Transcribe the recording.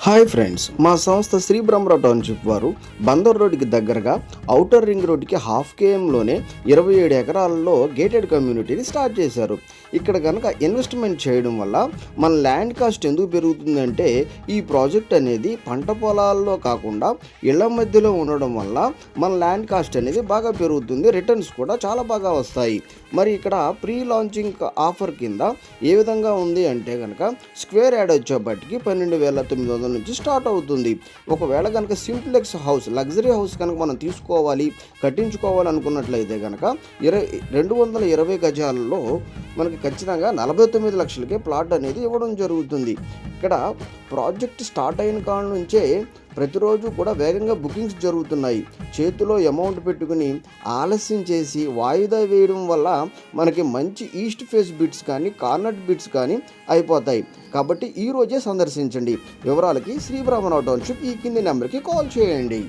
Hi friends, మా సంస్థ Shri Brahmarao township వారు బందర్ రోడ్డుకి దగ్గరగా ఔటర్ రింగ్ రోడ్డుకి హాఫ్ కేఎంలోనే 27 ఎకరాలలో గేటెడ్ కమ్యూనిటీని స్టార్ట్ చేశారు. ఇక్కడ కనుక ఇన్వెస్ట్మెంట్ చేయడం వల్ల మన ల్యాండ్ కాస్ట్ ఎందుకు పెరుగుతుందంటే, ఈ ప్రాజెక్ట్ అనేది పంట పొలాల్లో కాకుండా ఇళ్ల మధ్యలో ఉండడం వల్ల మన ల్యాండ్ కాస్ట్ అనేది బాగా పెరుగుతుంది, రిటర్న్స్ కూడా చాలా బాగా వస్తాయి. మరి ఇక్కడ ప్రీ లాంచింగ్ ఆఫర్ కింద ఏ విధంగా ఉంది అంటే కనుక స్క్వేర్ యార్డ్ వచ్చేపటికి 12,900 నుంచి స్టార్ట్ అవుతుంది. ఒకవేళ కనుక సింప్లెక్స్ హౌస్, లగ్జరీ హౌస్ కనుక మనం తీసుకోవాలి, కట్టించుకోవాలి అనుకున్నట్లయితే కనుక 220 గజాలలో మనకి ఖచ్చితంగా 49 లక్షలకే ప్లాట్ అనేది ఇవ్వడం జరుగుతుంది. ఇక్కడ ప్రాజెక్ట్ స్టార్ట్ అయిన కాడ నుంచే ప్రతిరోజు కూడా వేగంగా బుకింగ్స్ జరుగుతున్నాయి. చేతిలో అమౌంట్ పెట్టుకుని ఆలస్యం చేసి వాయిదా వేయడం వల్ల మనకి మంచి ఈస్ట్ ఫేస్ బిట్స్ కానీ కార్నర్ బిట్స్ కానీ అయిపోతాయి. కాబట్టి ఈరోజే సందర్శించండి. వివరాలకి శ్రీ బ్రహ్మరావు టౌన్షిప్ ఈ కింది నెంబర్కి కాల్ చేయండి.